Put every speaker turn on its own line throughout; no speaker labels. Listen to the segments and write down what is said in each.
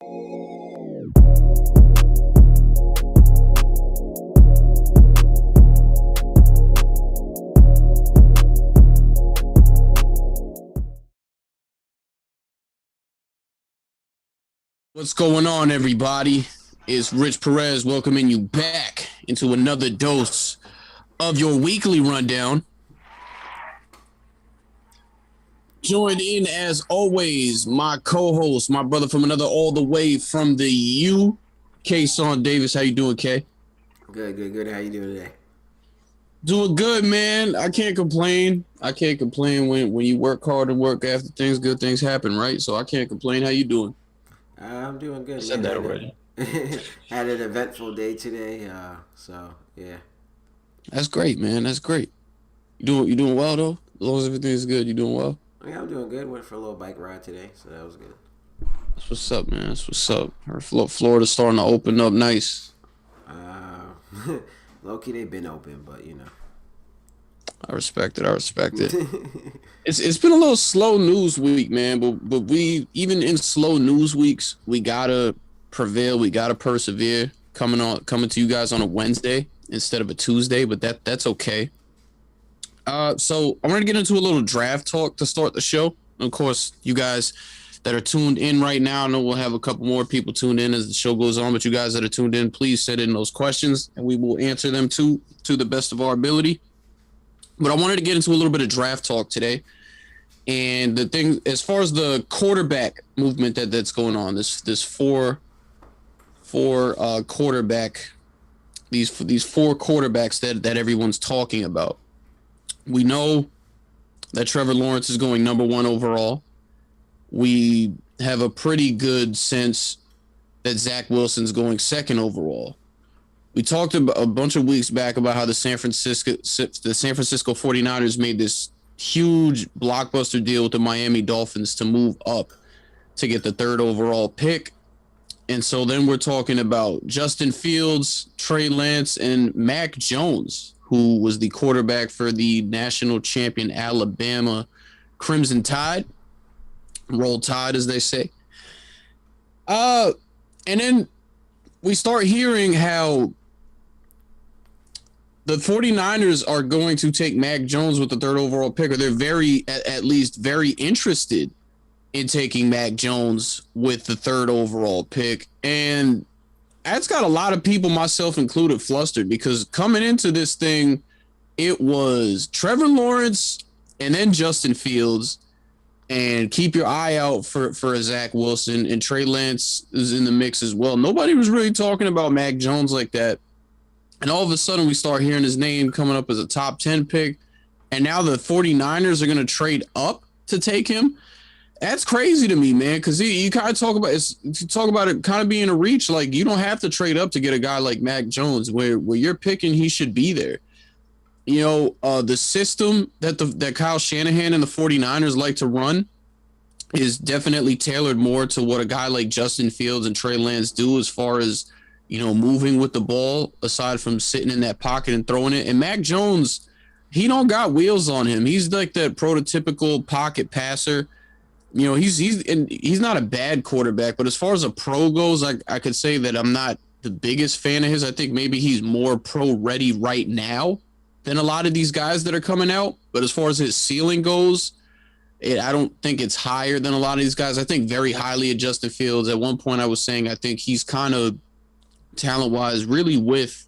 What's going on, everybody? It's Rich Perez welcoming you back into another dose of your weekly rundown. Joined in, as always, my co-host, my brother from another all the way from the U, Kayson Davis. How you doing, Kay?
Good. How you doing today?
Doing good, man. I can't complain. When you work hard and work after things, good things happen, right? So I can't complain. How you doing?
I'm doing good,
I
man.
said that already.
Had an eventful day today, so yeah.
That's great, man. That's great. You doing well though? As long as everything's good, you doing well?
Yeah, I'm doing good. Went for a little bike ride today, so that was good.
That's what's up, man. That's what's up. Florida's starting to open up nice.
Low key, they've been open, but you know.
I respect it. It's been a little slow news week, man. But we, even in slow news weeks, we gotta prevail. We gotta persevere. Coming to you guys on a Wednesday instead of a Tuesday, but that's okay. So I want to get into a little draft talk to start the show. Of course, you guys that are tuned in right now, I know we'll have a couple more people tuned in as the show goes on, but you guys that are tuned in, please send in those questions and we will answer them to the best of our ability. But I wanted to get into a little bit of draft talk today. And the thing, as far as the quarterback movement that's going on, this four quarterback, these four quarterbacks that everyone's talking about. We know that Trevor Lawrence is going number 1 overall. We have a pretty good sense that Zach Wilson's going 2nd overall. We talked about a bunch of weeks back about how the San Francisco 49ers made this huge blockbuster deal with the Miami Dolphins to move up to get the 3rd overall pick. And so then we're talking about Justin Fields, Trey Lance, and Mac Jones, who was the quarterback for the national champion Alabama Crimson Tide. Roll Tide, as they say. And then we start hearing how the 49ers are going to take Mac Jones with the 3rd overall pick, or they're at least very interested in taking Mac Jones with the 3rd overall pick. And that's got a lot of people, myself included, flustered, because coming into this thing, it was Trevor Lawrence and then Justin Fields, and keep your eye out for Zach Wilson, and Trey Lance is in the mix as well. Nobody was really talking about Mac Jones like that. And all of a sudden we start hearing his name coming up as a top 10 pick. And now the 49ers are going to trade up to take him. That's crazy to me, man, because you kind of talk about it kind of being a reach. Like, you don't have to trade up to get a guy like Mac Jones. Where you're picking, he should be there. You know, the system that Kyle Shanahan and the 49ers like to run is definitely tailored more to what a guy like Justin Fields and Trey Lance do, as far as, you know, moving with the ball, aside from sitting in that pocket and throwing it. And Mac Jones, he don't got wheels on him. He's like that prototypical pocket passer. You know, he's not a bad quarterback, but as far as a pro goes, I could say that I'm not the biggest fan of his. I think maybe he's more pro ready right now than a lot of these guys that are coming out. But as far as his ceiling goes, I don't think it's higher than a lot of these guys. I think very highly of Justin Fields. At one point I was saying I think he's kind of talent-wise really with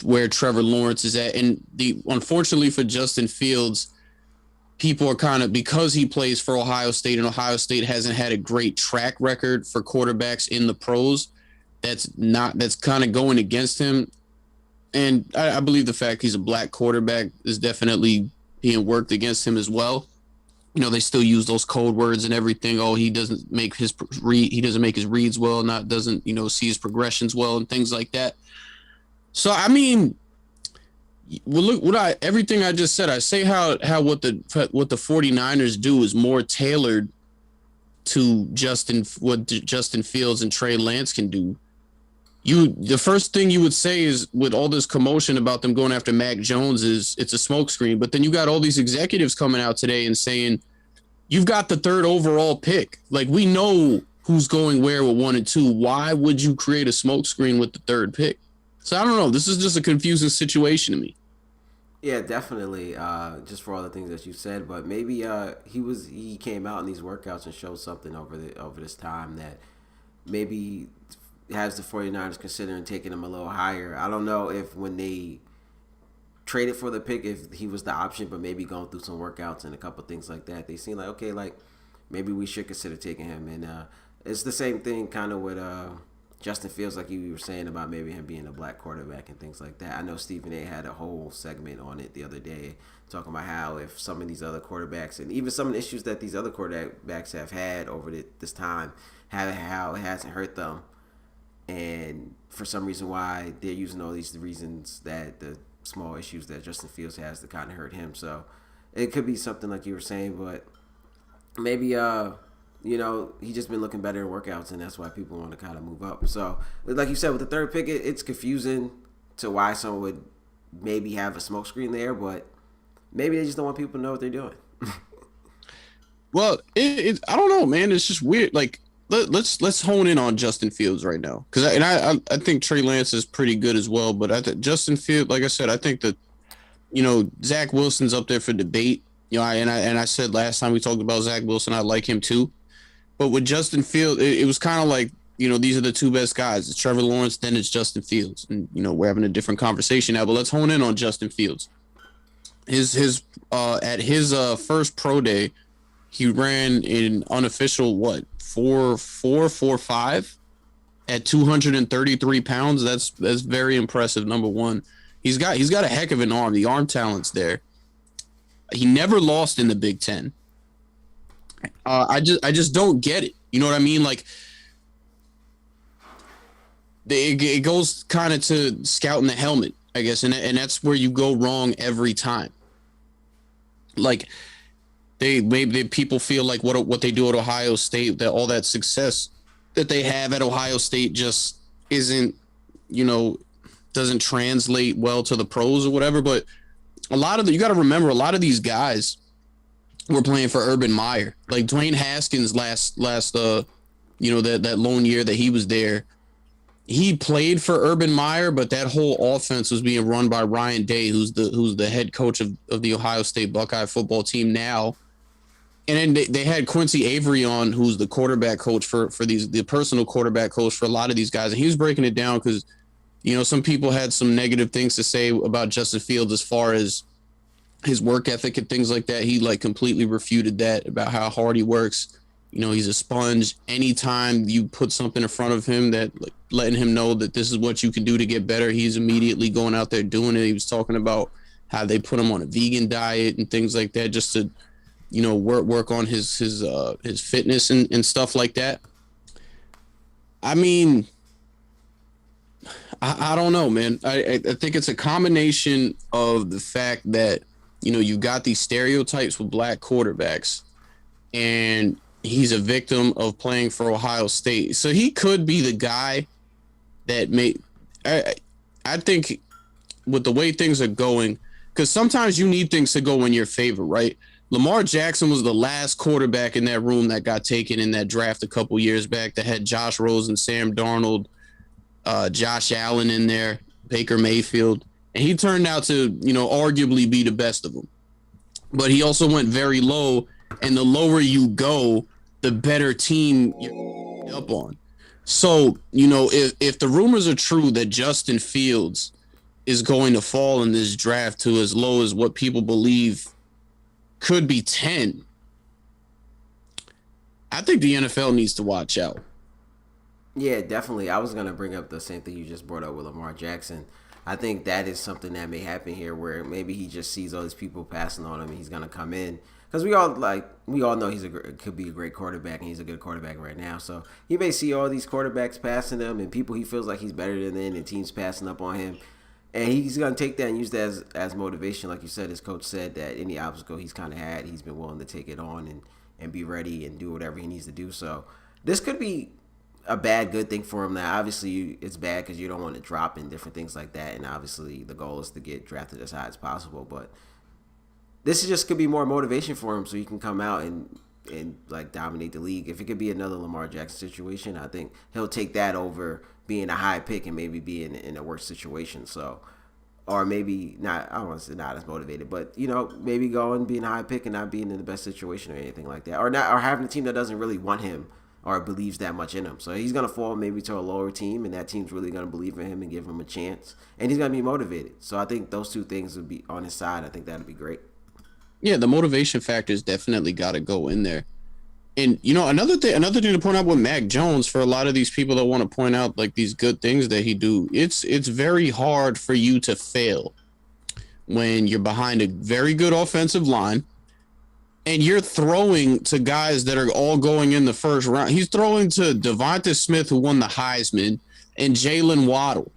where Trevor Lawrence is at. And unfortunately for Justin Fields, people are kind of, because he plays for Ohio State, and Ohio State hasn't had a great track record for quarterbacks in the pros, that's kind of going against him. And I believe the fact he's a black quarterback is definitely being worked against him as well. You know, they still use those code words and everything. Oh, he doesn't make his reads well, doesn't see his progressions well, and things like that. So I mean, well, look everything I just said. I say how what the 49ers do is more tailored to what Justin Fields and Trey Lance can do. The first thing you would say is, with all this commotion about them going after Mac Jones, is it's a smokescreen. But then you got all these executives coming out today and saying, you've got the 3rd overall pick. Like, we know who's going where with 1 and 2. Why would you create a smokescreen with the third pick? So I don't know. This is just a confusing situation to me.
Yeah, definitely. Just for all the things that you said, but maybe he came out in these workouts and showed something over this time that maybe has the 49ers considering taking him a little higher. I don't know if when they traded for the pick if he was the option, but maybe going through some workouts and a couple things like that, they seem like okay, like maybe we should consider taking him. And it's the same thing kind of with Justin Fields, like you were saying about maybe him being a black quarterback and things like that. I know Stephen A. had a whole segment on it the other day talking about how if some of these other quarterbacks and even some of the issues that these other quarterbacks have had over this time, how it hasn't hurt them, and for some reason why they're using all these reasons that the small issues that Justin Fields has to kind of hurt him. So it could be something like you were saying, but maybe he just been looking better in workouts, and that's why people want to kind of move up. So like you said, with the third pick, it's confusing to why someone would maybe have a smokescreen there, but maybe they just don't want people to know what they're doing.
Well, I don't know, man. It's just weird. Like let's hone in on Justin Fields right now, because I think Trey Lance is pretty good as well, but Justin Fields, like I said, I think that Zach Wilson's up there for debate. I said last time we talked about Zach Wilson, I like him too. But with Justin Fields, it was kind of like, these are the two best guys. It's Trevor Lawrence, then it's Justin Fields. And, we're having a different conversation now, but let's hone in on Justin Fields. At his first pro day, he ran an unofficial, 4.5 at 233 pounds. That's very impressive. Number one, he's got a heck of an arm. The arm talent's there. He never lost in the Big Ten. I just don't get it. You know what I mean? Like, it goes kind of to scouting the helmet, I guess, and that's where you go wrong every time. Like, maybe people feel like what they do at Ohio State, that all that success that they have at Ohio State just isn't, doesn't translate well to the pros or whatever. But you got to remember, a lot of these guys were playing for Urban Meyer. Like Dwayne Haskins last that lone year that he was there, he played for Urban Meyer, but that whole offense was being run by Ryan Day, who's the head coach of the Ohio State Buckeye football team now. And then they had Quincy Avery on, who's the quarterback coach for the personal quarterback coach for a lot of these guys. And he was breaking it down because, some people had some negative things to say about Justin Fields as far as his work ethic and things like that. He completely refuted that about how hard he works. He's a sponge. Anytime you put something in front of him that letting him know that this is what you can do to get better, he's immediately going out there doing it. He was talking about how they put him on a vegan diet and things like that just to, work on his fitness and stuff like that. I mean, I don't know, man. I think it's a combination of the fact that, you got these stereotypes with black quarterbacks, and he's a victim of playing for Ohio State. So he could be the guy that I think with the way things are going, because sometimes you need things to go in your favor, right? Lamar Jackson was the last quarterback in that room that got taken in that draft a couple years back that had Josh Rosen, Sam Darnold, Josh Allen in there, Baker Mayfield. And he turned out to, arguably be the best of them. But he also went very low, and the lower you go, the better team you're up on. So, if the rumors are true that Justin Fields is going to fall in this draft to as low as what people believe could be 10, I think the NFL needs to watch out.
Yeah, definitely. I was gonna bring up the same thing you just brought up with Lamar Jackson. I think that is something that may happen here, where maybe he just sees all these people passing on him, and he's gonna come in because we all know could be a great quarterback, and he's a good quarterback right now. So he may see all these quarterbacks passing him, and people he feels like he's better than, and teams passing up on him, and he's gonna take that and use that as motivation. Like you said, his coach said that any obstacle he's kind of had, he's been willing to take it on and be ready and do whatever he needs to do. So this could be a good thing for him. Now, obviously, it's bad because you don't want to drop in different things like that, and obviously the goal is to get drafted as high as possible. But this is just could be more motivation for him, so he can come out and and like dominate the league. If it could be another Lamar Jackson situation, I think he'll take that over being a high pick and maybe being in a worse situation. So, or maybe not. I don't want to say not as motivated, but maybe going being a high pick and not being in the best situation or anything like that, or not, or having a team that doesn't really want him or believes that much in him. So he's gonna fall maybe to a lower team, and that team's really gonna believe in him and give him a chance, and he's gonna be motivated. So I think those two things would be on his side. I think that'd be great.
Yeah, the motivation factor's definitely got to go in there. And another thing to point out with Mac Jones, for a lot of these people that want to point out like these good things that he do, it's very hard for you to fail when you're behind a very good offensive line and you're throwing to guys that are all going in the first round. He's throwing to Devonta Smith, who won the Heisman, and Jalen Waddle.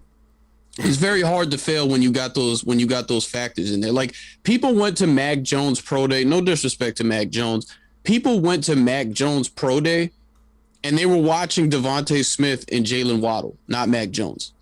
It's very hard to fail when you got those factors in there. Like, people went to Mac Jones Pro Day. No disrespect to Mac Jones. People went to Mac Jones Pro Day, and they were watching Devonta Smith and Jalen Waddle, not Mac Jones.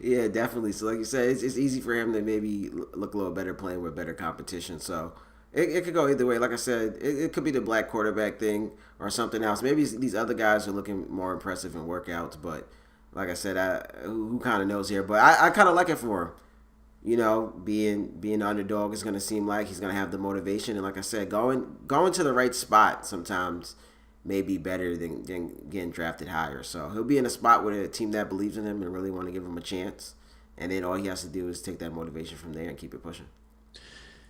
Yeah, definitely. So like you said, it's easy for him to maybe look a little better playing with better competition. So it could go either way. Like I said, it could be the black quarterback thing or something else. Maybe these other guys are looking more impressive in workouts, but like I said, who kind of knows here? But I kind of like it for him. Being the underdog is going to seem like he's going to have the motivation, and like I said, going to the right spot sometimes may be better than getting drafted higher. So he'll be in a spot with a team that believes in him and really want to give him a chance, and then all he has to do is take that motivation from there and keep it pushing.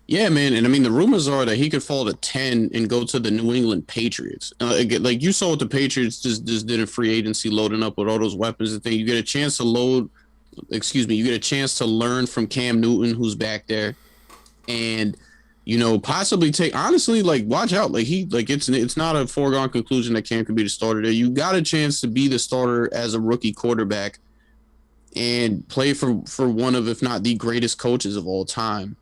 Yeah, man. And I mean, the rumors are that he could fall to 10 and go to the New England Patriots. Like you saw what the Patriots just did in free agency, loading up with all those weapons and things. You get a chance to you get a chance to learn from Cam Newton, who's back there, and possibly honestly, like, watch out. Like, it's not a foregone conclusion that Cam could be the starter there. You got a chance to be the starter as a rookie quarterback and play for one of, if not the greatest coaches of all time.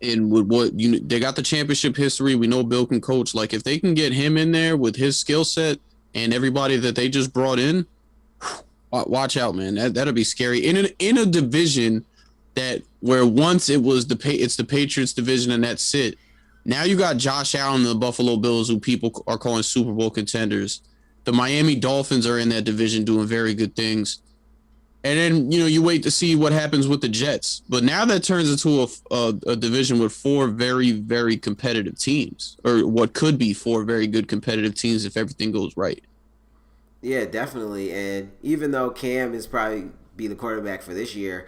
And with they got the championship history. We know Bill can coach. Like, if they can get him in there with his skill set and everybody that they just brought in, watch out, man. That'll be scary in a division where once it's the Patriots division and that's it. Now you got Josh Allen and the Buffalo Bills, who people are calling Super Bowl contenders. The Miami Dolphins are in that division doing very good things. And then, you wait to see what happens with the Jets. But now that turns into a division with four very, very competitive teams, or what could be four very good competitive teams if everything goes right.
Yeah, definitely. And even though Cam is probably be the quarterback for this year,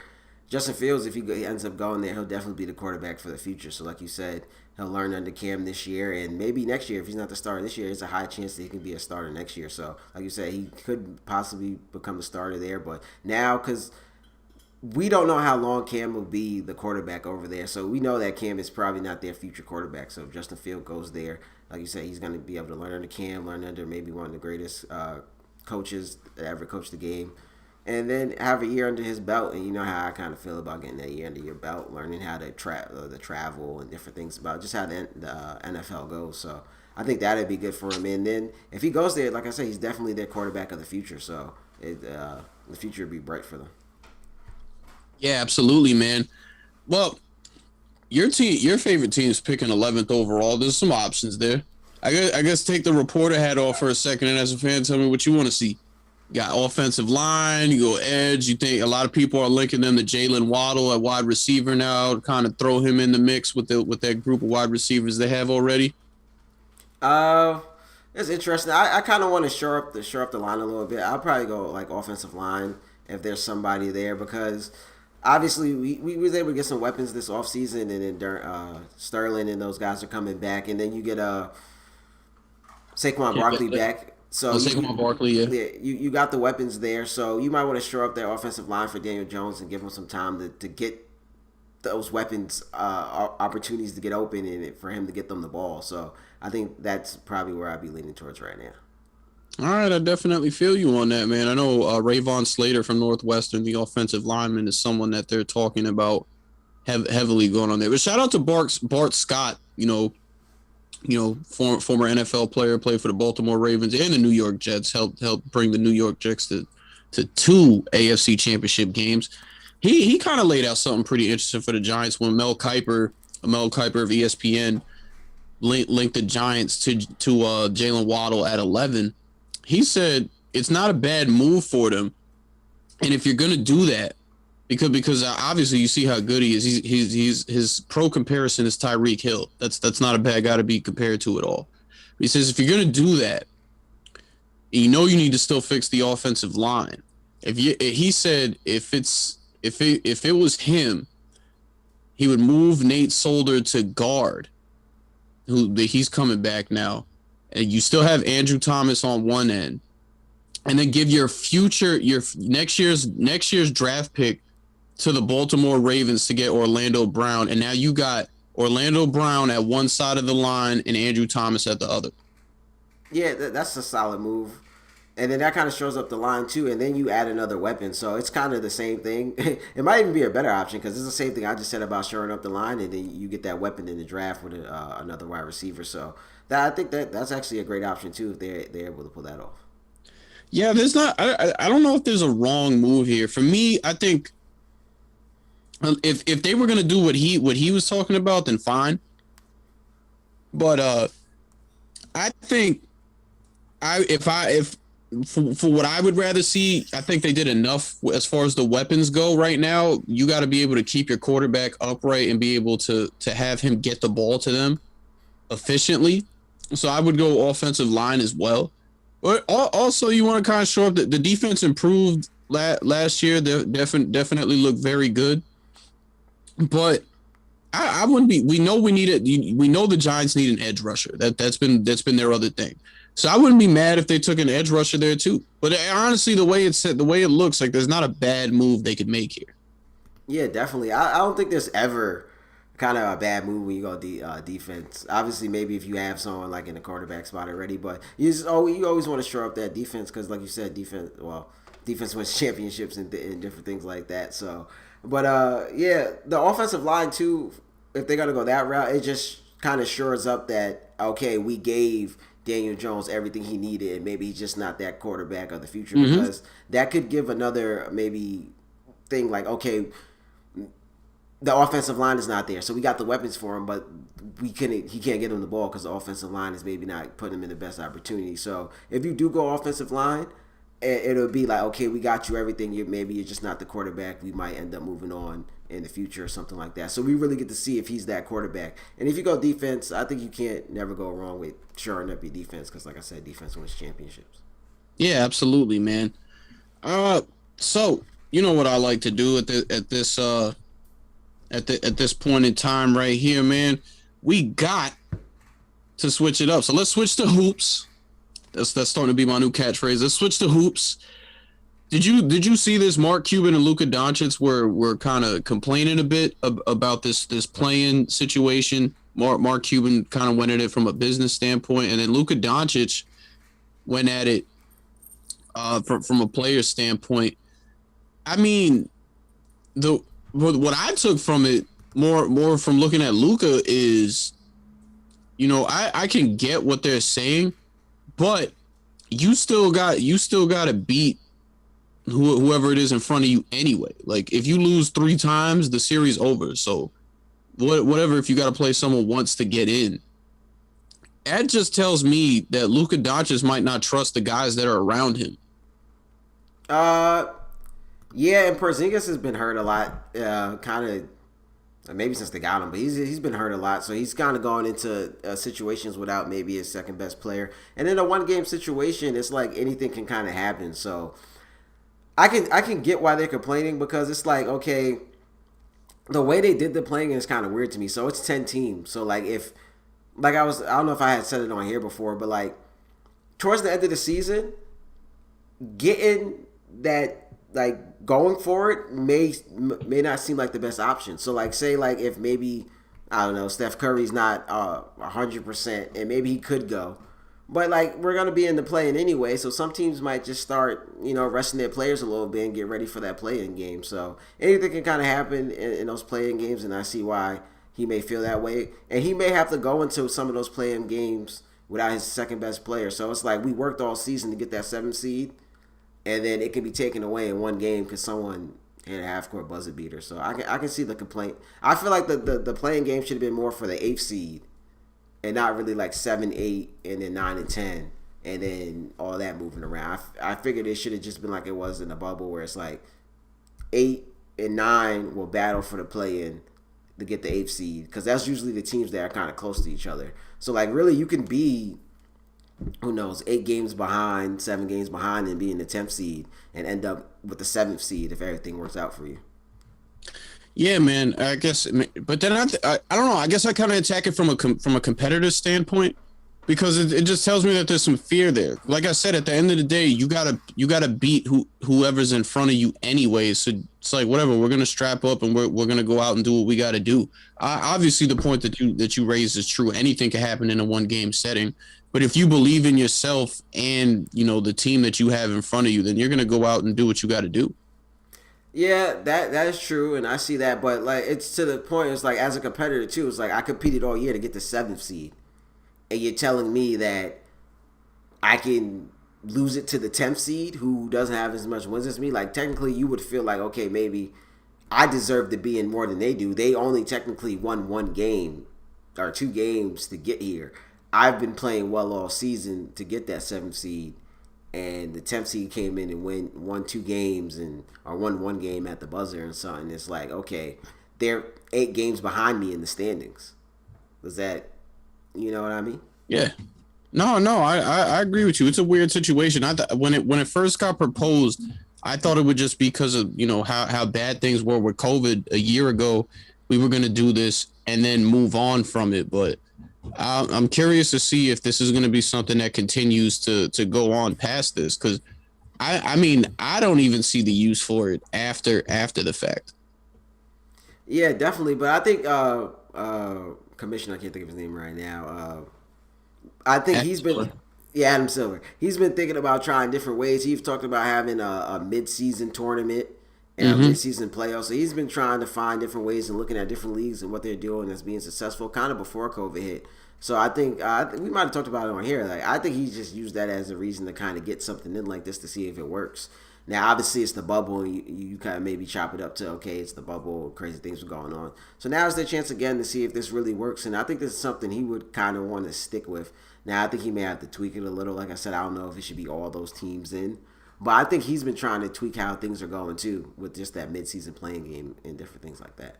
Justin Fields, if he ends up going there, he'll definitely be the quarterback for the future. So like you said, he'll learn under Cam this year, and maybe next year, if he's not the starter this year, it's a high chance that he can be a starter next year. So like you said, he could possibly become the starter there. But now, because we don't know how long Cam will be the quarterback over there, so we know that Cam is probably not their future quarterback. So if Justin Fields goes there, like you said, he's going to be able to learn under Cam, learn under maybe one of the greatest coaches that ever coached the game, and then have a year under his belt. And you know how I kind of feel about getting that year under your belt, learning how to the travel and different things about just how the NFL goes. So I think that'd be good for him. And then if he goes there, like I said, he's definitely their quarterback of the future. So the future would be bright for them.
Yeah, absolutely, man. Well, your favorite team is picking 11th overall. There's some options there. I guess take the reporter hat off for a second, and as a fan, tell me what you want to see. You got offensive line, you go edge. You think a lot of people are linking them to Jalen Waddle at wide receiver now, kind of throw him in the mix with that group of wide receivers they have already?
It's interesting. I kind of want to shore up the line a little bit. I'll probably go like offensive line if there's somebody there, because obviously we was able to get some weapons this offseason, and then Sterling and those guys are coming back, and then you get Saquon Barkley back. So
Saquon Barkley, yeah.
You got the weapons there, so you might want to shore up their offensive line for Daniel Jones and give him some time to get those weapons opportunities to get open, and for him to get them the ball. So I think that's probably where I'd be leaning towards right now.
All right, I definitely feel you on that, man. I know Rayvon Slater from Northwestern, the offensive lineman, is someone that they're talking about heavily going on there. But shout out to Bart Scott, former NFL player, played for the Baltimore Ravens and the New York Jets, helped bring the New York Jets to two AFC championship games. He kind of laid out something pretty interesting for the Giants when Mel Kiper of ESPN linked the Giants to Jalen Waddle at 11. He said it's not a bad move for them, and if you're gonna do that, because obviously you see how good he is. He's his pro comparison is Tyreek Hill. That's not a bad guy to be compared to at all. He says if you're gonna do that, you know you need to still fix the offensive line. He said if it was him, he would move Nate Solder to guard, he's coming back now, and you still have Andrew Thomas on one end, and then give your next year's draft pick to the Baltimore Ravens to get Orlando Brown, and now you got Orlando Brown at one side of the line and Andrew Thomas at the other.
Yeah, that's a solid move. And then that kind of shows up the line too, and then you add another weapon. So it's kind of the same thing. It might even be a better option because it's the same thing I just said about shoring up the line, and then you get that weapon in the draft with another wide receiver. So I think that's actually a great option too if they're able to pull that off.
Yeah, there's not. I don't know if there's a wrong move here. For me, I think if they were gonna do what he was talking about, then fine. But I think if for what I would rather see, I think they did enough as far as the weapons go right now. You got to be able to keep your quarterback upright and be able to have him get the ball to them efficiently. So I would go offensive line as well. But also, you want to kind of show up that the defense improved last year. They definitely looked very good. But I wouldn't be. We know we need it. We know the Giants need an edge rusher. That's been their other thing. So I wouldn't be mad if they took an edge rusher there too. But honestly, the way it looks like there's not a bad move they could make here.
Yeah, definitely. I don't think there's ever kind of a bad move when you go defense. Obviously, maybe if you have someone like in the quarterback spot already, but you always want to shore up that defense because, like you said, defense wins championships and different things like that. So, but yeah, the offensive line too. If they're gonna go that route, it just kind of shores up that okay, we gave Daniel Jones everything he needed, and maybe he's just not that quarterback of the future because that could give another maybe thing like okay, the offensive line is not there, so we got the weapons for him, but he can't get him the ball because the offensive line is maybe not putting him in the best opportunity. So if you do go offensive line, it'll be like okay, we got you everything. Maybe you're just not the quarterback. We might end up moving on in the future or something like that. So we really get to see if he's that quarterback. And if you go defense, I think you can't never go wrong with shoring up your defense because, like I said, defense wins championships.
Yeah, absolutely, man. So you know what I like to do at this point in time right here, man. We got to switch it up. So let's switch to hoops. That's starting to be my new catchphrase. Let's switch to hoops. Did you see this? Mark Cuban and Luka Doncic were kind of complaining a bit about this playing situation. Mark Cuban kind of went at it from a business standpoint, and then Luka Doncic went at it from a player standpoint. I mean, what I took from it more from looking at Luka is, I can get what they're saying, but you still got to beat whoever it is in front of you anyway. Like if you lose 3 times, the series over. So whatever, if you got to play someone once to get in, that just tells me that Luka Doncic might not trust the guys that are around him.
Yeah, and Porzingis has been hurt a lot. Kind of maybe since they got him, but he's been hurt a lot. So he's kind of gone into situations without maybe his second best player. And in a 1-game situation, it's like anything can kind of happen. So I can get why they're complaining because it's like okay, the way they did the playing is kind of weird to me. So it's 10 teams. So like I don't know if I had said it on here before, but like towards the end of the season, getting that like going for it may not seem like the best option. So like say like if maybe I don't know Steph Curry's not 100% and maybe he could go. But like we're gonna be in the play-in anyway, so some teams might just start, resting their players a little bit and get ready for that play-in game. So anything can kind of happen in those play-in games, and I see why he may feel that way. And he may have to go into some of those play-in games without his second best player. So it's like we worked all season to get that 7th seed, and then it can be taken away in one game because someone hit a half-court buzzer beater. So I can see the complaint. I feel like the play-in game should have been more for the 8th seed. and not really like 7, 8, and then 9 and 10, and then all that moving around. I figured it should have just been like it was in the bubble, where it's like 8 and 9 will battle for the play in to get the eighth seed, because that's usually the teams that are kind of close to each other. So like really, you can be, who knows, 8 games behind, 7 games behind, and be in the 10th seed and end up with the 7th seed if everything works out for you.
Yeah, man. I guess, but then I don't know. I guess I kind of attack it from a competitive standpoint because it just tells me that there's some fear there. Like I said, at the end of the day, you gotta beat whoever's in front of you anyway. So it's like whatever. We're gonna strap up and we're gonna go out and do what we got to do. Obviously, the point that you raised is true. Anything can happen in a 1 game setting. But if you believe in yourself and the team that you have in front of you, then you're gonna go out and do what you got to do.
Yeah, that is true, and I see that. But like, it's to the point. It's like as a competitor too. It's like I competed all year to get the 7th seed, and you're telling me that I can lose it to the 10th seed who doesn't have as much wins as me. Like technically, you would feel like okay, maybe I deserve to be in more than they do. They only technically won 1 game or 2 games to get here. I've been playing well all season to get that 7th seed, and the 10th seed came in and won 2 games and or won 1 game at the buzzer and something. It's like okay, they're 8 games behind me in the standings. Was that, you know what I mean?
Yeah. No, I agree with you. It's a weird situation. When it first got proposed, I thought it would just because of how bad things were with COVID a year ago. We were gonna do this and then move on from it, but I'm curious to see if this is gonna be something that continues to go on past this because I mean I don't even see the use for it after the fact.
Yeah, definitely. But I think commissioner, I can't think of his name right now. I think he's been, yeah, Adam Silver. He's been thinking about trying different ways. He's talked about having a mid-season tournament and a
Mm-hmm.
mid-season playoff. So he's been trying to find different ways and looking at different leagues and what they're doing that's being successful, kind of before COVID hit. So I think we might have talked about it on here. Like I think he just used that as a reason to kind of get something in like this to see if it works. Now, obviously, it's the bubble, and you kind of maybe chop it up to, okay, it's the bubble, crazy things are going on. So now is their chance again to see if this really works, and I think this is something he would kind of want to stick with. Now, I think he may have to tweak it a little. Like I said, I don't know if it should be all those teams in, but I think he's been trying to tweak how things are going, too, with just that midseason playing game and different things like that.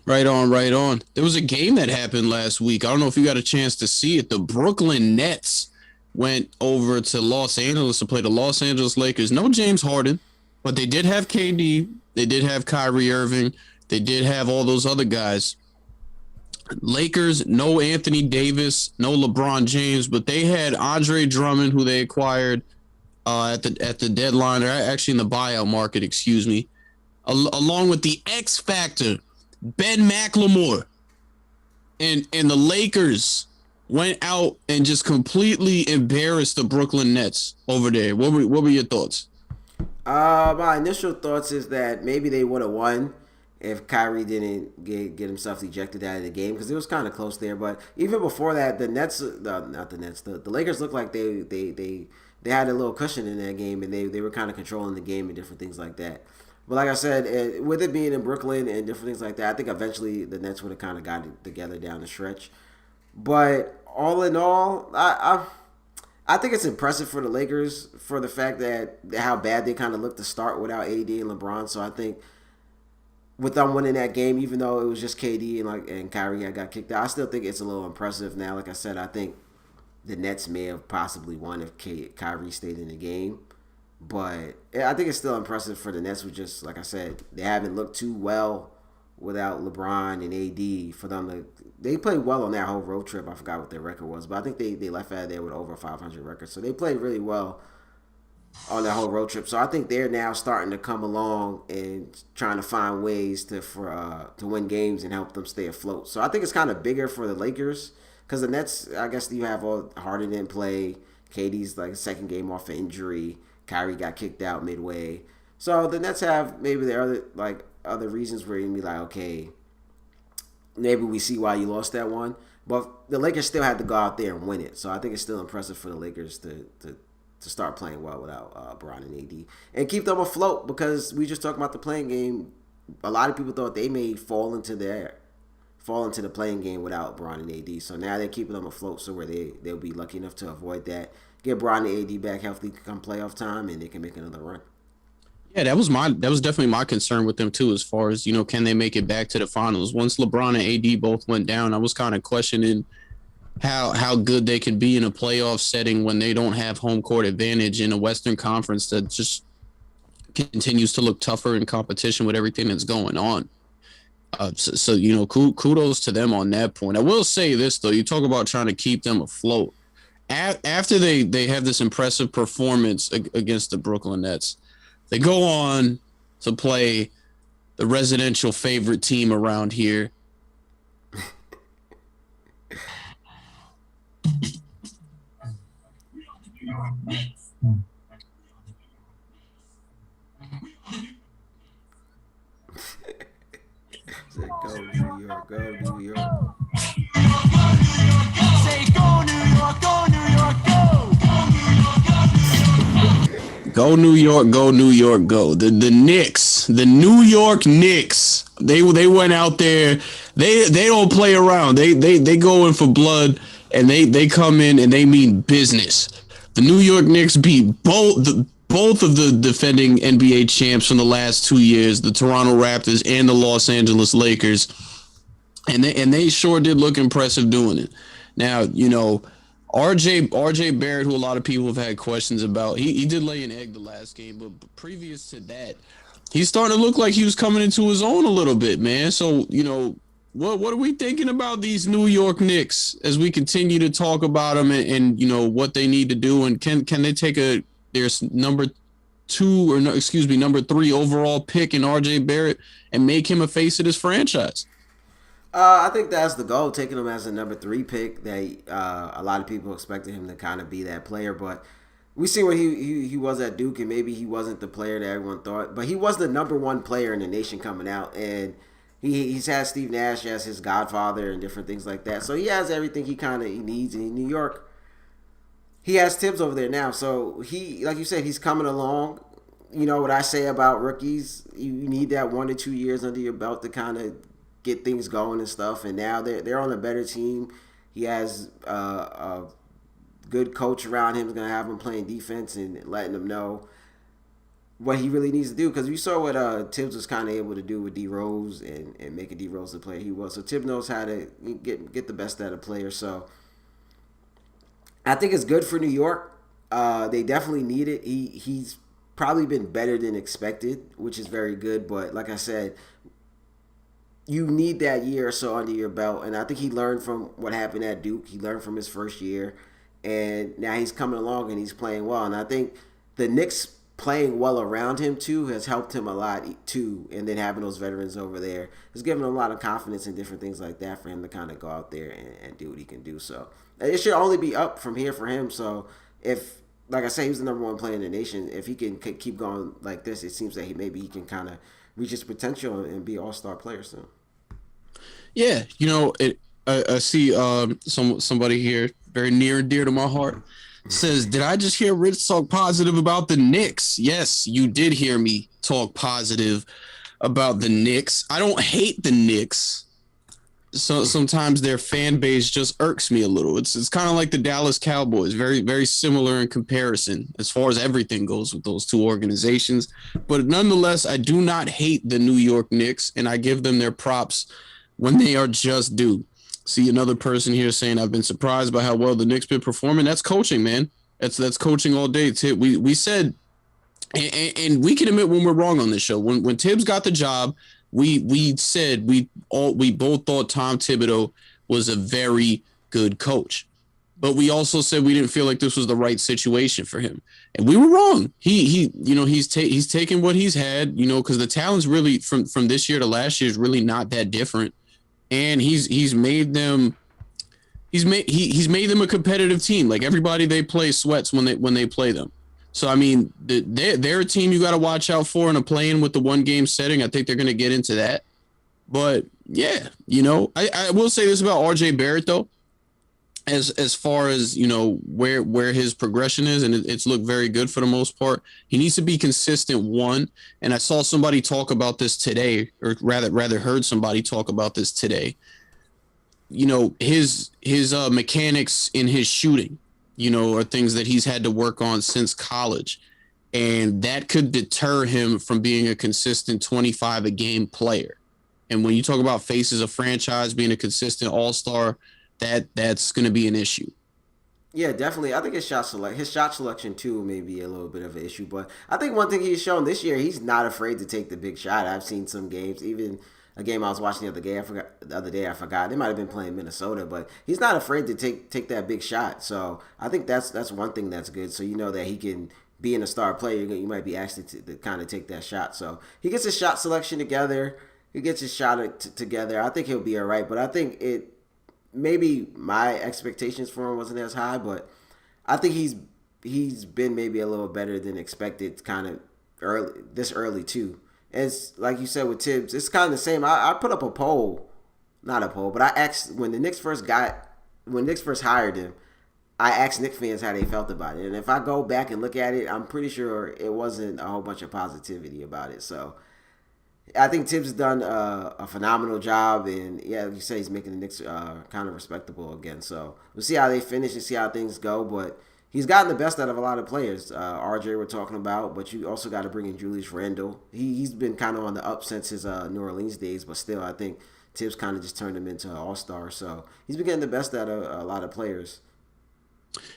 Right on, right on. There was a game that happened last week. I don't know if you got a chance to see it. The Brooklyn Nets went over to Los Angeles to play the Los Angeles Lakers. No James Harden, but they did have KD. They did have Kyrie Irving. They did have all those other guys. Lakers, no Anthony Davis, no LeBron James, but they had Andre Drummond, who they acquired at the deadline, or actually in the buyout market, excuse me, along with the X Factor, Ben McLemore, and the Lakers went out and just completely embarrassed the Brooklyn Nets over there. What were your thoughts?
My initial thoughts is that maybe they would have won if Kyrie didn't get himself ejected out of the game because it was kind of close there. But even before that, the Nets, not the Nets, the Lakers looked like they had a little cushion in that game and they were kind of controlling the game and different things like that. But like I said, with it being in Brooklyn and different things like that, I think eventually the Nets would have kind of got it together down the stretch. But all in all, I think it's impressive for the Lakers for the fact that how bad they kind of looked to start without AD and LeBron. So I think with them winning that game, even though it was just KD and Kyrie that got kicked out, I still think it's a little impressive. Now, like I said, I think the Nets may have possibly won if Kyrie stayed in the game. But I think it's still impressive for the Nets, who just, like I said, they haven't looked too well without LeBron and AD for them to. They played well on that whole road trip. I forgot what their record was, but I think they left out of there with over 500 records. So they played really well on that whole road trip. So I think they're now starting to come along and trying to find ways to win games and help them stay afloat. So I think it's kind of bigger for the Lakers because the Nets, I guess you have all Harden didn't play. KD's like second game off of injury. Kyrie got kicked out midway. So the Nets have maybe the other reasons where you can be like, okay, maybe we see why you lost that one. But the Lakers still had to go out there and win it. So I think it's still impressive for the Lakers to start playing well without Bron and AD. And keep them afloat because we just talked about the playing game. A lot of people thought they may fall into there fall into the playing game without Bron and AD. So now they're keeping them afloat, so where they'll be lucky enough to avoid that, get Bron and AD back healthy come playoff time, and they can make another run.
Yeah, that was definitely my concern with them too, as far as, can they make it back to the finals? Once LeBron and AD both went down, I was kind of questioning how good they can be in a playoff setting when they don't have home court advantage in a Western Conference that just continues to look tougher in competition with everything that's going on. Kudos to them on that point. I will say this though: you talk about trying to keep them afloat. After they have this impressive performance against the Brooklyn Nets, they go on to play the residential favorite team around here.
Go New York, go New York.
Say go New York, go New York, go.
Go New York, go New York, go. The Knicks, the New York Knicks. They went out there. They don't play around. They go in for blood, and they come in and they mean business. The New York Knicks beat both of the defending NBA champs from the last 2 years, the Toronto Raptors and the Los Angeles Lakers, and they sure did look impressive doing it. Now, RJ Barrett, who a lot of people have had questions about, he did lay an egg the last game, but previous to that, he's starting to look like he was coming into his own a little bit, man. So, what are we thinking about these New York Knicks as we continue to talk about them and what they need to do, and can they take their number 3 overall pick in RJ Barrett and make him a face of this franchise?
I think that's the goal, taking him as a number 3 pick. A lot of people expected him to kind of be that player, but we see where he was at Duke, and maybe he wasn't the player that everyone thought, but he was the number 1 player in the nation coming out, and he's had Steve Nash as his godfather and different things like that. So he has everything he needs in New York. He has Tibbs over there now, so he, like you said, he's coming along. You know what I say about rookies? You need that 1 to 2 years under your belt to kind of get things going and stuff. And now they're on a better team. He has a good coach around him. He's gonna have him playing defense and letting him know what he really needs to do. Because we saw what Tibbs was kind of able to do with D Rose and making D Rose the player he was. So Tibbs knows how to get the best out of players. So I think it's good for New York. They definitely need it. He's probably been better than expected, which is very good. But like I said, you need that year or so under your belt. And I think he learned from what happened at Duke. He learned from his first year. And now he's coming along and he's playing well. And I think the Knicks playing well around him, too, has helped him a lot, too. And then having those veterans over there has given him a lot of confidence and different things like that for him to kind of go out there and do what he can do. So it should only be up from here for him. So if, like I say, he was the number 1 player in the nation. If he can keep going like this, it seems that he can kind of reach his potential and be an all-star player soon.
Yeah, I see somebody here very near and dear to my heart says, did I just hear Rich talk positive about the Knicks? Yes, you did hear me talk positive about the Knicks. I don't hate the Knicks. So sometimes their fan base just irks me a little. It's kind of like the Dallas Cowboys, very, very similar in comparison as far as everything goes with those two organizations. But nonetheless, I do not hate the New York Knicks, and I give them their props when they are just due. See another person here saying, I've been surprised by how well the Knicks been performing. That's coaching, man. That's coaching all day. We said, and we can admit when we're wrong on this show. When Tibbs got the job, we said we both thought Tom Thibodeau was a very good coach, but we also said we didn't feel like this was the right situation for him, and we were wrong. He's taken what he's had, because the talent's really from this year to last year is really not that different, and he's made them a competitive team. Like everybody they play sweats when they play them. So, I mean, they're a team you got to watch out for in a play-in with the one-game setting. I think they're going to get into that. But, yeah, I will say this about RJ Barrett, though, as far as, where his progression is, and it's looked very good for the most part. He needs to be consistent, one, and I saw somebody talk about this today, or rather heard somebody talk about this today. his mechanics in his shooting, are things that he's had to work on since college. And that could deter him from being a consistent 25 a game player. And when you talk about faces of franchise being a consistent all-star, that's going to be an issue.
Yeah, definitely. I think his shot selection too may be a little bit of an issue, but I think one thing he's shown this year, he's not afraid to take the big shot. I've seen some games, even a game I was watching the other day. I forgot they might have been playing Minnesota, but he's not afraid to take that big shot. So I think that's one thing that's good. So you know that he can being a star player, you might be asked to kind of take that shot. So he gets his shot selection together. He gets his shot together. I think he'll be all right, but I think it maybe my expectations for him wasn't as high, but I think he's been maybe a little better than expected, kind of early too. It's like you said with Tibbs, it's kind of the same. I put up a poll, not a poll, but I asked when Knicks first hired him. I asked Knicks fans how they felt about it, and if I go back and look at it, I'm pretty sure it wasn't a whole bunch of positivity about it. So I think Tibbs has done a phenomenal job, and yeah, like you say, he's making the Knicks kind of respectable again. So we'll see how they finish and see how things go. But he's gotten the best out of a lot of players. RJ we're talking about, but you also got to bring in Julius Randle. He's been kind of on the up since his New Orleans days, but still, I think Tibbs kind of just turned him into an all-star. So he's been getting the best out of a lot of players.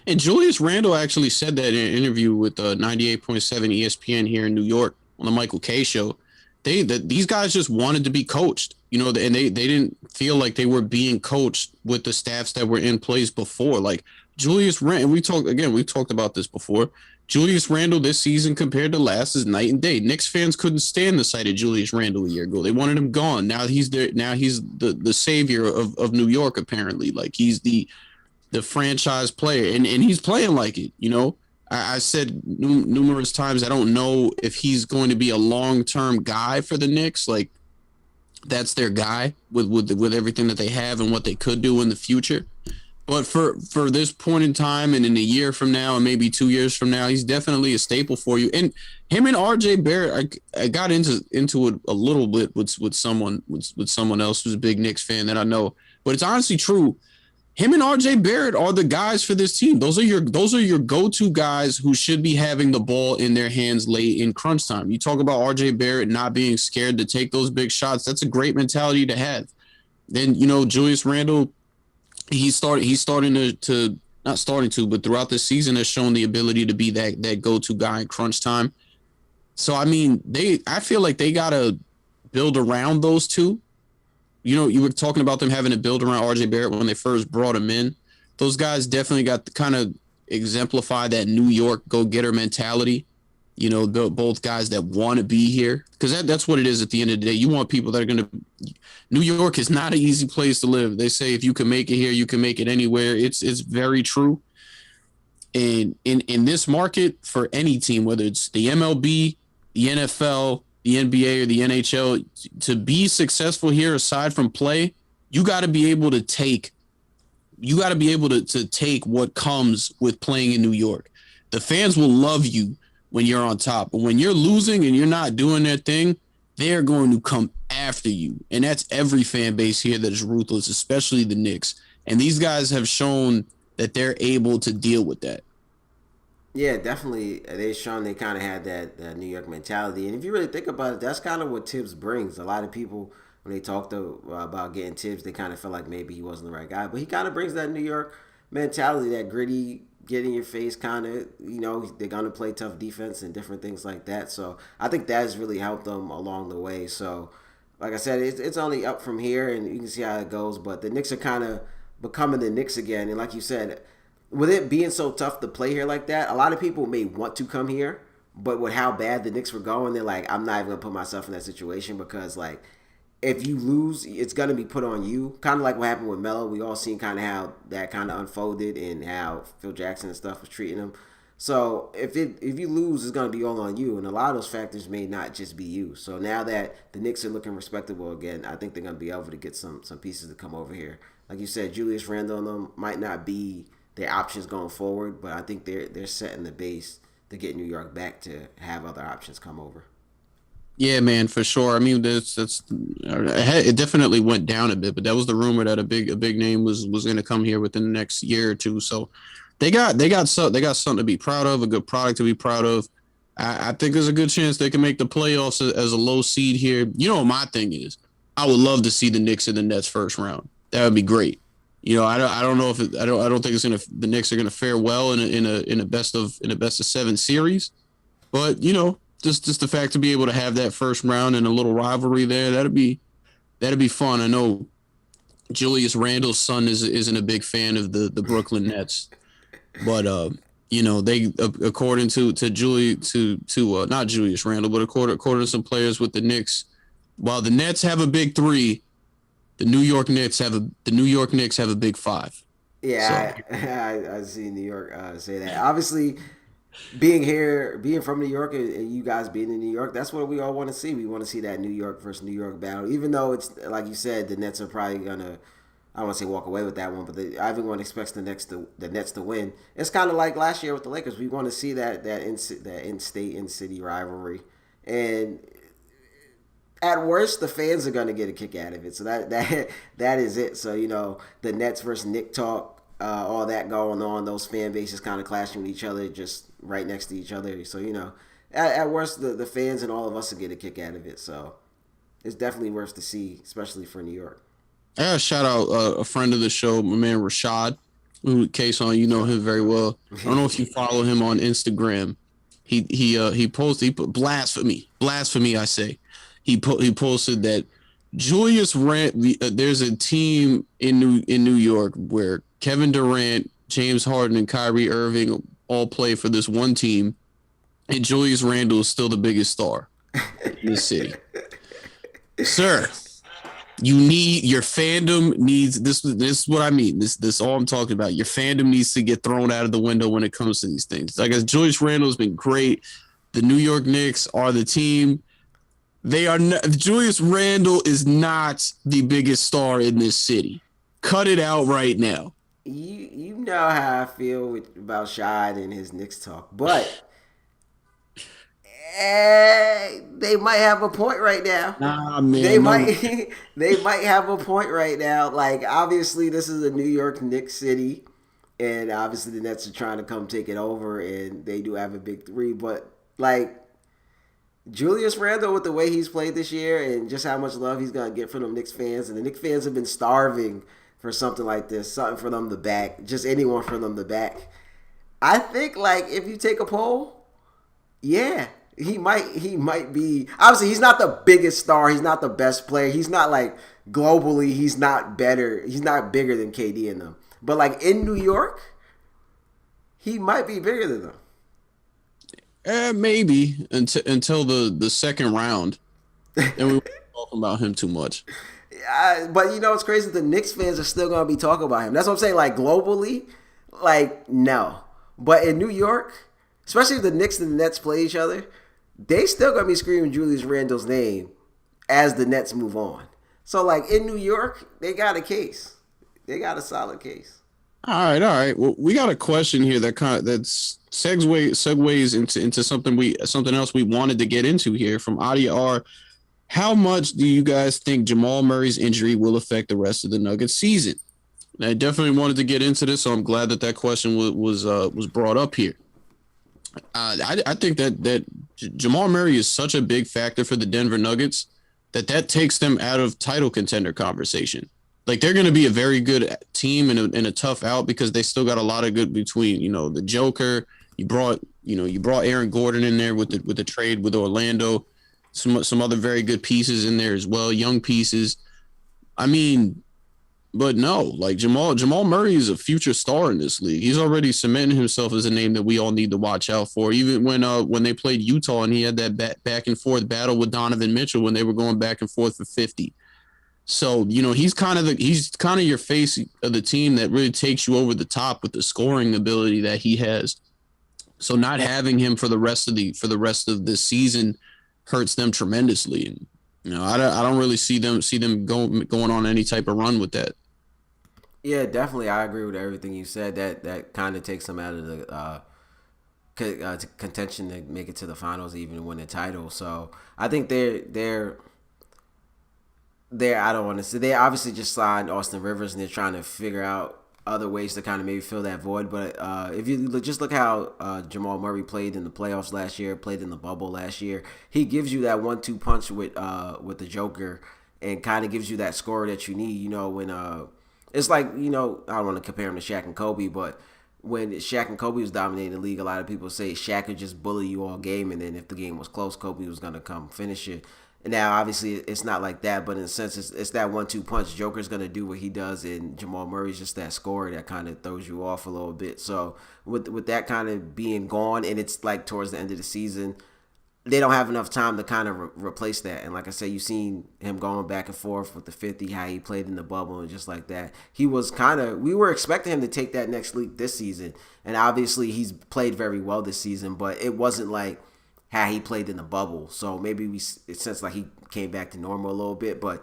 And Julius Randle actually said that in an interview with 98.7 ESPN here in New York on the Michael K show. These guys just wanted to be coached, and they didn't feel like they were being coached with the staffs that were in place before. Like Julius Randle, we talked about this before. Julius Randle this season compared to last is night and day. Knicks fans couldn't stand the sight of Julius Randle a year ago. They wanted him gone. Now he's there. Now he's the savior of New York, apparently. Like he's the franchise player, and he's playing like it. I said numerous times I don't know if he's going to be a long-term guy for the Knicks. Like that's their guy with everything that they have and what they could do in the future. But for this point in time and in a year from now and maybe 2 years from now, he's definitely a staple for you. And him and RJ Barrett, I got into it a little bit with someone else who's a big Knicks fan that I know, but it's honestly true. Him and RJ Barrett are the guys for this team. Those are your go-to guys who should be having the ball in their hands late in crunch time. You talk about RJ Barrett not being scared to take those big shots. That's a great mentality to have. Then, Julius Randle, but throughout the season has shown the ability to be that go-to guy in crunch time. So, I mean, I feel like they got to build around those two. You were talking about them having to build around RJ Barrett when they first brought him in. Those guys definitely got to kind of exemplify that New York go-getter mentality. Both guys that want to be here, because that's what it is at the end of the day. You want people that are going to. New York is not an easy place to live. They say if you can make it here, you can make it anywhere. It's very true. And in this market, for any team, whether it's the MLB, the NFL, the NBA, or the NHL, to be successful here, aside from play, you got to be able to take. You got to be able to take what comes with playing in New York. The fans will love you when you're on top, but when you're losing and you're not doing their thing, they're going to come after you. And that's every fan base here that is ruthless, especially the Knicks. And these guys have shown that they're able to deal with that.
Yeah, definitely. They've shown they kind of had that New York mentality. And if you really think about it, that's kind of what Tibbs brings. A lot of people, when they talked about getting Tibbs, they kind of felt like maybe he wasn't the right guy. But he kind of brings that New York mentality, that gritty, get in your face kind of, they're going to play tough defense and different things like that. So I think that has really helped them along the way. So, like I said, it's only up from here, and you can see how it goes. But the Knicks are kind of becoming the Knicks again. And like you said, with it being so tough to play here like that, a lot of people may want to come here, but with how bad the Knicks were going, they're like, I'm not even going to put myself in that situation because, like, if you lose, it's going to be put on you. Kind of like what happened with Melo. We all seen kind of how that kind of unfolded and how Phil Jackson and stuff was treating him. So if you lose, it's going to be all on you. And a lot of those factors may not just be you. So now that the Knicks are looking respectable again, I think they're going to be able to get some pieces to come over here. Like you said, Julius Randle and them might not be their options going forward, but I think they're setting the base to get New York back to have other options come over.
Yeah, man, for sure. I mean, it definitely went down a bit, but that was the rumor that a big name was going to come here within the next year or two. So they got something to be proud of, a good product to be proud of. I think there's a good chance they can make the playoffs as a low seed here. You know what my thing is? I would love to see the Knicks in the Nets first round. That would be great. I don't know if I don't think the Knicks are gonna fare well in a best of 7 series. But just the fact to be able to have that first round and a little rivalry there, that'd be fun. I know Julius Randle's son isn't a big fan of the Brooklyn Nets, but they according to Julie to not Julius Randle, but according to some players with the Knicks, while the Nets have a big three, the New York Knicks have a big five. So
Yeah, I see New York say that. Obviously, being here, being from New York, and you guys being in New York, that's what we all want to see. We want to see that New York versus New York battle. Even though it's like you said, the Nets are probably gonna, I don't want to say walk away with that one, but everyone expects the Nets to win. It's kind of like last year with the Lakers. We want to see that in-state, in-city rivalry, and at worst, the fans are gonna get a kick out of it. So that is it. So the Nets versus Nick talk, all that going on. Those fan bases kind of clashing with each other, just right next to each other. So at worst, the fans and all of us will get a kick out of it. So it's definitely worth to see, especially for New York.
I gotta shout out a friend of the show, my man Rashad, who Kayson, you know him very well. I don't know if you follow him on Instagram. He put blasphemy. I say he posted that Julius Rand. There's a team in New York where Kevin Durant, James Harden, and Kyrie Irving all play for this one team, and Julius Randle is still the biggest star in the city, sir. Your fandom needs this. This is what I mean. This all I'm talking about. Your fandom needs to get thrown out of the window when it comes to these things. Like, as Julius Randle has been great. The New York Knicks are the team. They are not, Julius Randle is not the biggest star in this city. Cut it out right now.
You know how I feel about Shad and his Knicks talk, but they might have a point right now.
Nah,
They
man, no.
might they might have a point right now. Like, obviously this is a New York Knicks city, and obviously the Nets are trying to come take it over, and they do have a big three. But like Julius Randle, with the way he's played this year and just how much love he's gonna get from the Knicks fans, and the Knicks fans have been starving for something like this, something for them to back, just anyone for them to back. I think, like, if you take a poll, yeah, he might be. Obviously, he's not the biggest star. He's not the best player. He's not, like, globally. He's not better. He's not bigger than KD in them. But, like, in New York, he might be bigger than them.
Maybe until the second round, and we won't talk about him too much.
But it's crazy. The Knicks fans are still gonna be talking about him. That's what I'm saying. Like, globally, like, no. But in New York, especially if the Knicks and the Nets play each other, they still gonna be screaming Julius Randle's name as the Nets move on. So, like, in New York, they got a case. They got a solid case.
All right. Well, we got a question here that's segues into something else we wanted to get into here from Adia R. How much do you guys think Jamal Murray's injury will affect the rest of the Nuggets season? And I definitely wanted to get into this, so I'm glad that question was brought up here. I think that Jamal Murray is such a big factor for the Denver Nuggets that takes them out of title contender conversation. Like, they're going to be a very good team in a tough out because they still got a lot of good between, the Joker. You brought Aaron Gordon in there with the trade with Orlando. Some other very good pieces in there as well, young pieces. I mean, but no, like, Jamal Murray is a future star in this league. He's already cemented himself as a name that we all need to watch out for. Even when they played Utah and he had that back and forth battle with Donovan Mitchell when they were going back and forth for 50. So, he's kind of your face of the team that really takes you over the top with the scoring ability that he has. So not having him for the rest of this season hurts them tremendously. And I don't really see them going on any type of run with that.
Yeah, definitely. I agree with everything you said. That kind of takes them out of the to contention to make it to the finals, even win the title. So I think they're I don't want to say they obviously just signed Austin Rivers and they're trying to figure out other ways to kind of maybe fill that void. But if you just look how Jamal Murray played in the playoffs last year, played in the bubble last year, he gives you that 1-2 punch with the Joker and kind of gives you that score that you need. You know, when it's like, you know, I don't want to compare him to Shaq and Kobe, but when Shaq and Kobe was dominating the league, a lot of people say Shaq could just bully you all game, and then if the game was close, Kobe was gonna come finish it. Now, obviously, it's not like that, but in a sense, it's that 1-2 punch. Joker's going to do what he does, and Jamal Murray's just that scorer that kind of throws you off a little bit. So with that kind of being gone, and it's like towards the end of the season, they don't have enough time to kind of replace that. And like I said, you've seen him going back and forth with the 50, how he played in the bubble and just like that. He was we were expecting him to take that next leap this season, and obviously he's played very well this season, but it wasn't like how he played in the bubble. So maybe it sounds like he came back to normal a little bit, but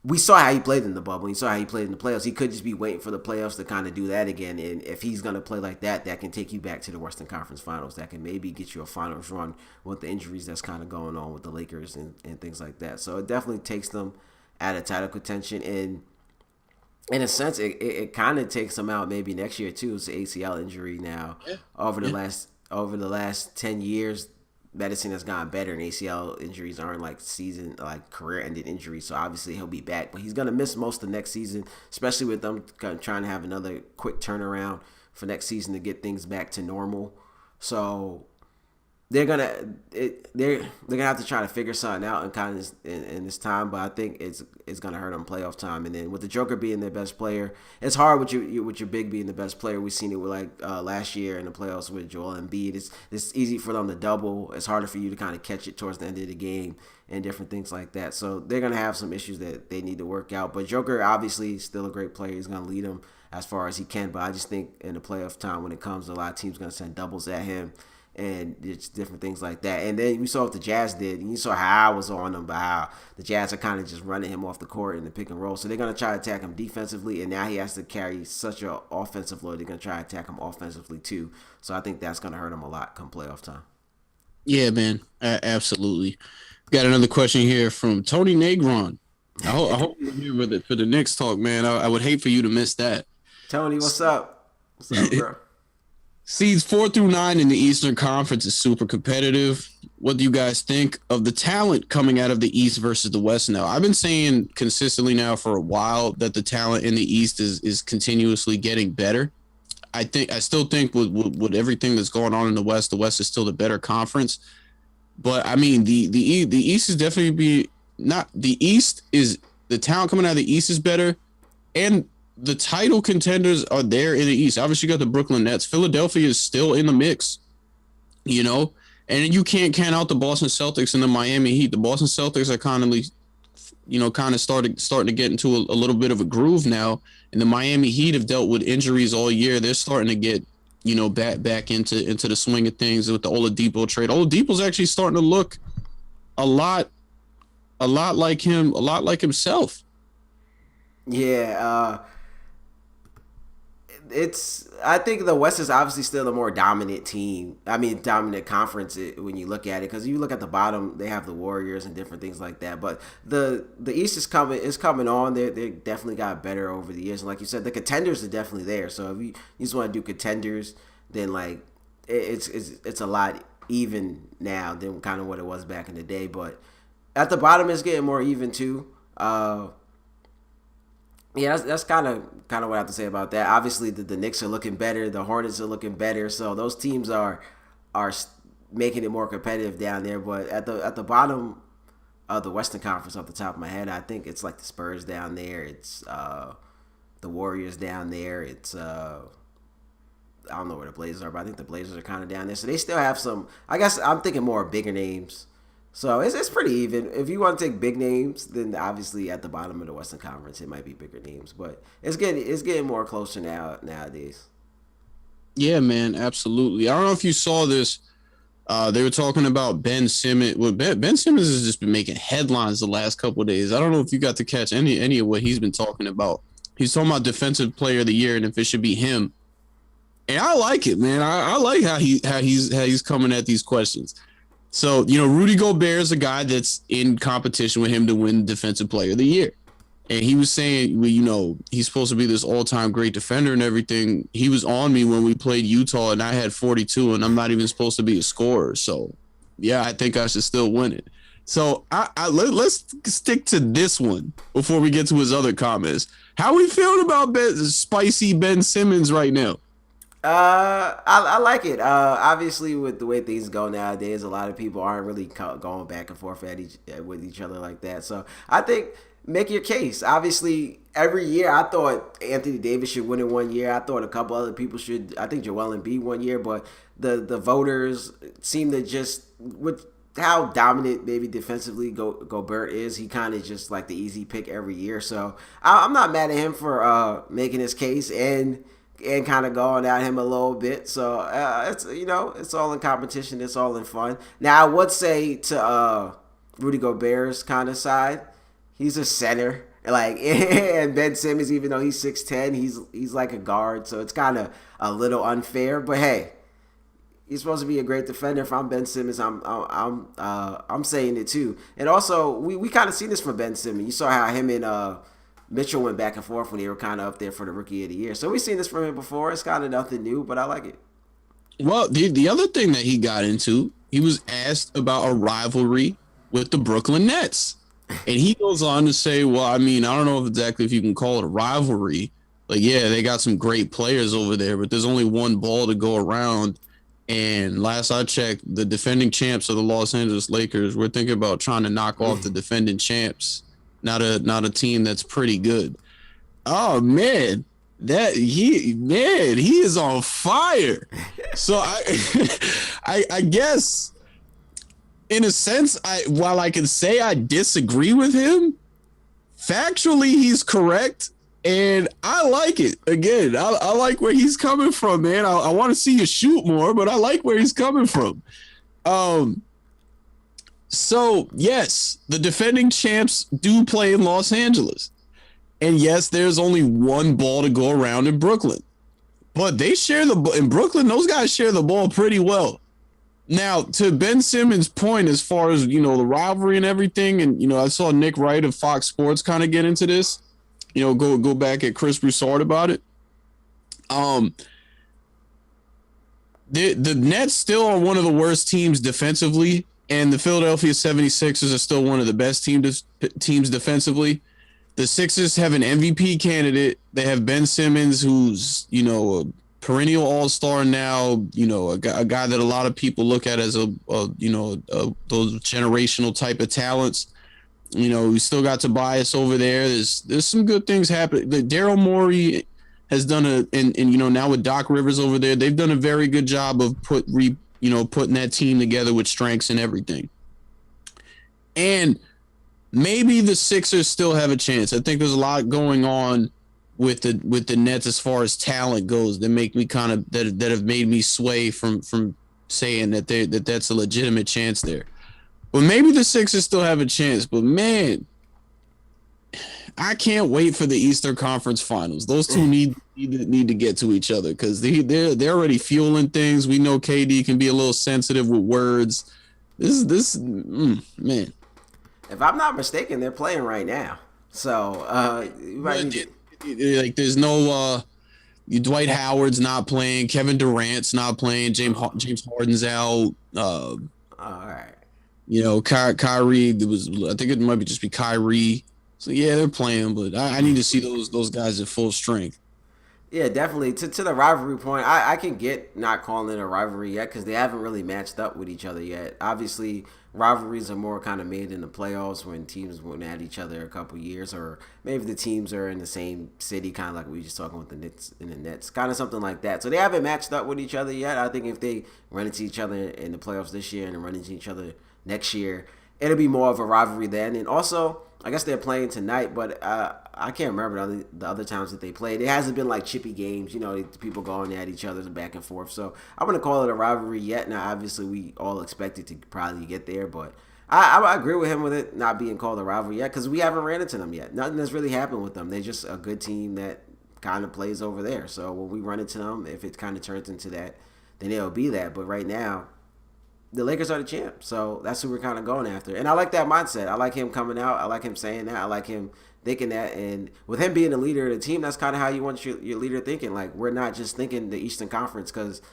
we saw how he played in the bubble. We saw how he played in the playoffs. He could just be waiting for the playoffs to kind of do that again. And if he's going to play like that, that can take you back to the Western Conference Finals. That can maybe get you a finals run with the injuries that's kind of going on with the Lakers and things like that. So it definitely takes them out of title contention. And in a sense, it kind of takes them out maybe next year too. It's an ACL injury now. Over the last 10 years, medicine has gotten better, and ACL injuries aren't like career-ending injuries. So obviously he'll be back, but he's gonna miss most of next season, especially with them trying to have another quick turnaround for next season to get things back to normal. So they're gonna have to try to figure something out in this time, but I think it's gonna hurt them playoff time. And then with the Joker being their best player, it's hard with your big being the best player. We've seen it with last year in the playoffs with Joel Embiid. It's easy for them to double. It's harder for you to kind of catch it towards the end of the game and different things like that. So they're gonna have some issues that they need to work out. But Joker obviously is still a great player. He's gonna lead them as far as he can. But I just think in the playoff time when it comes, a lot of teams gonna send doubles at him. And it's different things like that. And then we saw what the Jazz did. And you saw how I was on them, but how the Jazz are kind of just running him off the court in the pick and roll. So they're going to try to attack him defensively. And now he has to carry such an offensive load. They're going to try to attack him offensively too. So I think that's going to hurt him a lot come playoff time.
Yeah, man. Absolutely. Got another question here from Tony Negron. I hope you're here with it for the Knicks talk, man. I would hate for you to miss that.
Tony, what's up? What's up, bro?
Seeds 4 through 9 in the Eastern Conference is super competitive. What do you guys think of the talent coming out of the East versus the West now? I've been saying consistently now for a while that the talent in the East is continuously getting better. I still think with everything that's going on in the West is still the better conference. But I mean, the East is definitely the talent coming out of the East is better, and the title contenders are there in the East. Obviously, you got the Brooklyn Nets. Philadelphia is still in the mix, you know, and you can't count out the Boston Celtics and the Miami Heat. The Boston Celtics are kind of starting to get into a little bit of a groove now, and the Miami Heat have dealt with injuries all year. They're starting to get, back into the swing of things with the Oladipo trade. Oladipo's actually starting to look a lot like him, a lot like himself.
Yeah, I think the West is obviously still a more dominant team. I mean, dominant conference when you look at it, because you look at the bottom, they have the Warriors and different things like that. But the East is coming on. They definitely got better over the years, and like you said, the contenders are definitely there. So if you just want to do contenders, then like it's a lot even now than kind of what it was back in the day. But at the bottom, it's getting more even too. Yeah, that's kind of what I have to say about that. Obviously, the Knicks are looking better. The Hornets are looking better. So those teams are making it more competitive down there. But at the bottom of the Western Conference, off the top of my head, I think it's like the Spurs down there. It's the Warriors down there. It's I don't know where the Blazers are, but I think the Blazers are kind of down there. So they still have some. I guess I'm thinking more bigger names. So it's pretty even. If you want to take big names, then obviously at the bottom of the Western Conference, it might be bigger names. But it's getting more closer nowadays.
Yeah, man, absolutely. I don't know if you saw this. They were talking about Ben Simmons. Well, Ben Simmons has just been making headlines the last couple of days. I don't know if you got to catch any of what he's been talking about. He's talking about Defensive Player of the Year and if it should be him. And I like it, man. I like how he's coming at these questions. So, Rudy Gobert is a guy that's in competition with him to win Defensive Player of the Year. And he was saying, well, he's supposed to be this all-time great defender and everything. He was on me when we played Utah, and I had 42, and I'm not even supposed to be a scorer. So, yeah, I think I should still win it. So let's stick to this one before we get to his other comments. How we feeling about spicy Ben Simmons right now?
I like it. Obviously, with the way things go nowadays, a lot of people aren't really going back and forth with each other like that. So I think make your case. Obviously, every year I thought Anthony Davis should win it one year. I thought a couple other people should. I think Joel Embiid one year, but the voters seem to just with how dominant maybe defensively Gobert is. He kind of just like the easy pick every year. So I'm not mad at him for making his case and kind of going at him a little bit. So it's it's all in competition. It's all in fun. Now I would say to Rudy Gobert's kind of side, he's a center. Like and Ben Simmons, even though he's 6'10", he's like a guard. So it's kind of a little unfair. But hey, he's supposed to be a great defender. If I'm Ben Simmons, I'm saying it too. And also we kind of seen this from Ben Simmons. You saw how him and Mitchell went back and forth when they were kind of up there for the Rookie of the Year. So we've seen this from him before. It's kind of nothing new, but I like it.
Well, the other thing that he got into, he was asked about a rivalry with the Brooklyn Nets. And he goes on to say, well, I mean, I don't know exactly if you can call it a rivalry. Like, yeah, they got some great players over there, but there's only one ball to go around. And last I checked, the defending champs of the Los Angeles Lakers, we're thinking about trying to knock off the defending champs. Not a team that's pretty good. Oh man, he is on fire. So I guess in a sense, while I can say I disagree with him, factually he's correct, and I like it. Again, I like where he's coming from, man. I want to see you shoot more, but I like where he's coming from. So, yes, the defending champs do play in Los Angeles. And yes, there's only one ball to go around in Brooklyn. But they share in Brooklyn, those guys share the ball pretty well. Now, to Ben Simmons' point, as far as, the rivalry and everything, and, I saw Nick Wright of Fox Sports kind of get into this, go back at Chris Broussard about it. The Nets still are one of the worst teams defensively, and the Philadelphia 76ers are still one of the best teams defensively. The Sixers have an MVP candidate. They have Ben Simmons, who's, a perennial all-star now, a guy that a lot of people look at as those generational type of talents. We still got Tobias over there. There's some good things happening. Daryl Morey has done and now with Doc Rivers over there, they've done a very good job of putting that team together with strengths and everything. And maybe the Sixers still have a chance. I think there's a lot going on with the Nets as far as talent goes that make me kind of that have made me sway from saying that's a legitimate chance there. But maybe the Sixers still have a chance. But man, I can't wait for the Eastern Conference Finals. Those two need to get to each other because they're already fueling things. We know KD can be a little sensitive with words. Man.
If I'm not mistaken, they're playing right now. So
there's no Dwight Howard's not playing, Kevin Durant's not playing, James Harden's out.
All right.
Kyrie. I think it might just be Kyrie. So yeah, they're playing, but I need to see those guys at full strength.
Yeah, definitely. To the rivalry point, I can get not calling it a rivalry yet because they haven't really matched up with each other yet. Obviously, rivalries are more kind of made in the playoffs when teams went at each other a couple years, or maybe the teams are in the same city, kind of like we were just talking with the Knicks and the Nets, kind of something like that. So they haven't matched up with each other yet. I think if they run into each other in the playoffs this year and then run into each other next year, it'll be more of a rivalry then. And also, I guess they're playing tonight, but I can't remember the other times that they played. It hasn't been like chippy games, people going at each other back and forth. So I'm going to call it a rivalry yet. Now, obviously, we all expect it to probably get there, but I agree with him with it not being called a rivalry yet because we haven't ran into them yet. Nothing has really happened with them. They're just a good team that kind of plays over there. So when we run into them, if it kind of turns into that, then it'll be that. But right now, the Lakers are the champ. So that's who we're kind of going after. And I like that mindset. I like him coming out. I like him saying that. I like him thinking that. And with him being the leader of the team, that's kind of how you want your leader thinking. Like, we're not just thinking the Eastern Conference, because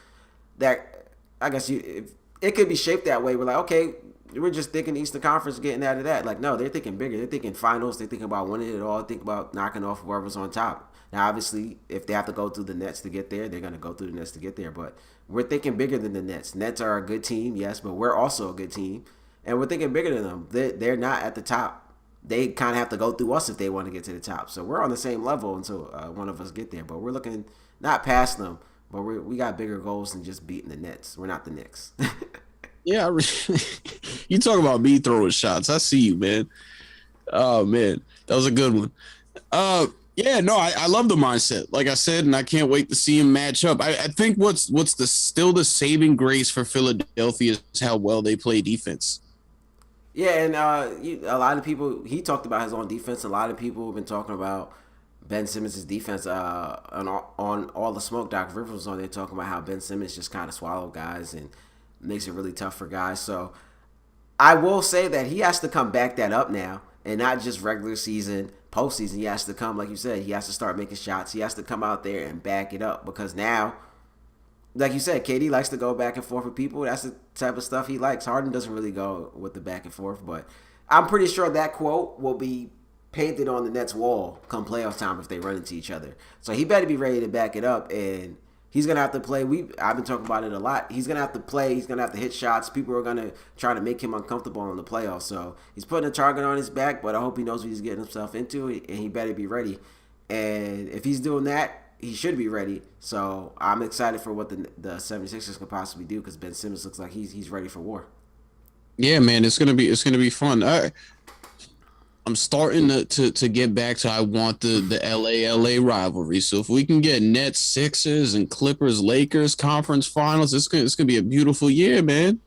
that, I guess it could be shaped that way. We're like, okay, we're just thinking Eastern Conference, getting out of that. Like, no, they're thinking bigger. They're thinking finals. They're thinking about winning it all. Think about knocking off whoever's on top. Now, obviously, if they have to go through the Nets to get there, they're going to go through the Nets to get there. But we're thinking bigger than the Nets. Nets are a good team, yes, but we're also a good team. And we're thinking bigger than them. They're not at the top. They kind of have to go through us if they want to get to the top. So we're on the same level until one of us get there. But we're looking not past them, but we got bigger goals than just beating the Nets. We're not the Knicks.
Yeah, you talk about me throwing shots. I see you, man. Oh man, that was a good one. Yeah, no, I love the mindset, like I said, and I can't wait to see him match up. I think what's still the saving grace for Philadelphia is how well they play defense.
Yeah, and a lot of people, he talked about his own defense. A lot of people have been talking about Ben Simmons' defense on all the smoke. Doc Rivers was on there talking about how Ben Simmons just kind of swallowed guys and makes it really tough for guys. So I will say that he has to come back that up now, and not just regular season, postseason. He has to come, like you said, he has to start making shots. He has to come out there and back it up, because now, like you said, KD likes to go back and forth with people. That's the type of stuff he likes. Harden doesn't really go with the back and forth, but I'm pretty sure that quote will be painted on the Nets wall come playoff time if they run into each other. So he better be ready to back it up, and he's gonna have to play. I've been talking about it a lot. He's gonna have to play. He's gonna have to hit shots. People are gonna try to make him uncomfortable in the playoffs. So he's putting a target on his back, but I hope he knows what he's getting himself into, and he better be ready. And if he's doing that, he should be ready. So I'm excited for what the 76ers could possibly do, because Ben Simmons looks like he's ready for war.
Yeah, man, it's gonna be fun. I'm starting to get back to I want the LA rivalry. So if we can get Nets, Sixers, and Clippers, Lakers conference finals, it's gonna be a beautiful year, man.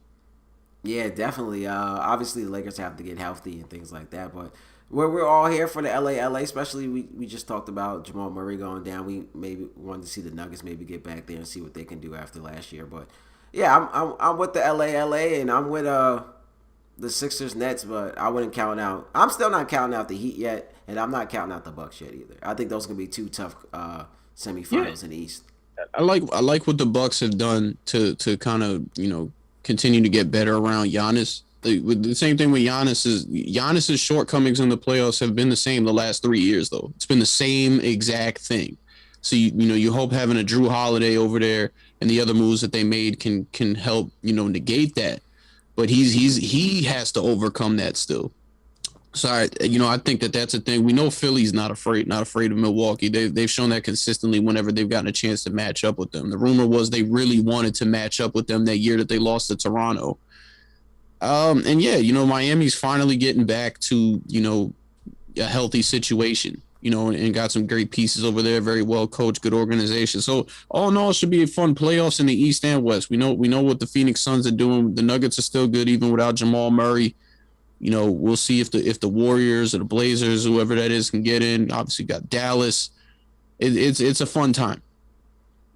Yeah, definitely. Obviously, the Lakers have to get healthy and things like that, but we're all here for the LA. Especially, we just talked about Jamal Murray going down. We maybe wanted to see the Nuggets maybe get back there and see what they can do after last year. But yeah, I'm with the LA, and I'm with the Sixers Nets, but I wouldn't count out. I'm still not counting out the Heat yet, and I'm not counting out the Bucks yet either. I think those are gonna be two tough semifinals in the East.
I like what the Bucks have done to kind of continue to get better around Giannis. With the same thing with Giannis's shortcomings in the playoffs have been the same the last 3 years though. It's been the same exact thing. So you hope having a Drew Holiday over there and the other moves that they made can help negate that. But he has to overcome that still. So I think that's a thing. We know Philly's not afraid of Milwaukee. They've shown that consistently whenever they've gotten a chance to match up with them. The rumor was they really wanted to match up with them that year that they lost to Toronto. And yeah, Miami's finally getting back to a healthy situation. And got some great pieces over there, very well coached, good organization. So all in all, it should be a fun playoffs in the East and West. We know what the Phoenix Suns are doing. The Nuggets are still good even without Jamal Murray. We'll see if the Warriors or the Blazers, whoever that is, can get in. Obviously, got Dallas. It's a fun time.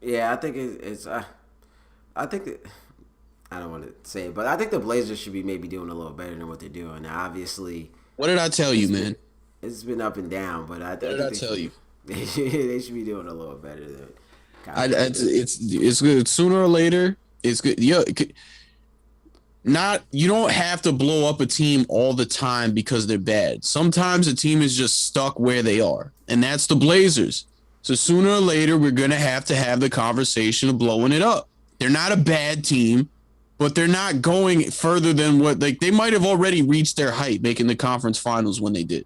Yeah, I think it's. I think that. I don't want to say it, but I think the Blazers should be maybe doing a little better than what they're doing. Now, obviously.
What did I tell you, man?
It's been up and down, but I think
I tell you?
They should be doing a little better than.
It's good. Sooner or later, it's good. Yeah, you don't have to blow up a team all the time because they're bad. Sometimes a team is just stuck where they are, and that's the Blazers. So sooner or later, we're gonna have to have the conversation of blowing it up. They're not a bad team, but they're not going further than what they might have already reached their height, making the conference finals when they did.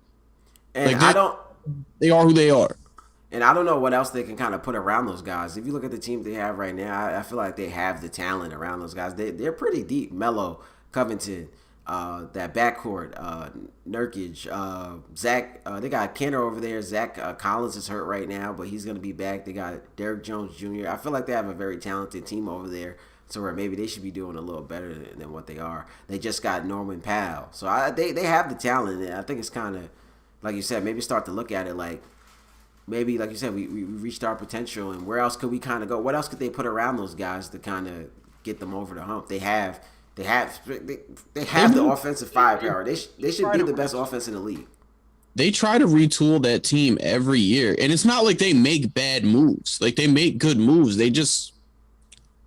And
they are who they are.
And I don't know what else they can kind of put around those guys. If you look at the team they have right now, I feel like they have the talent around those guys. They're pretty deep. Melo, Covington, that backcourt, Nurkic, Zach. They got Kenner over there. Zach Collins is hurt right now, but he's going to be back. They got Derrick Jones Jr. I feel like they have a very talented team over there. So where maybe they should be doing a little better than what they are. They just got Norman Powell. So they have the talent. And I think it's kind of, like you said, maybe start to look at it like maybe like you said, we reached our potential, and where else could we kind of go? What else could they put around those guys to kind of get them over the hump? They have the offensive firepower. They should be the best offense in the league.
They try to retool that team every year, and it's not like they make bad moves. Like, they make good moves. They just,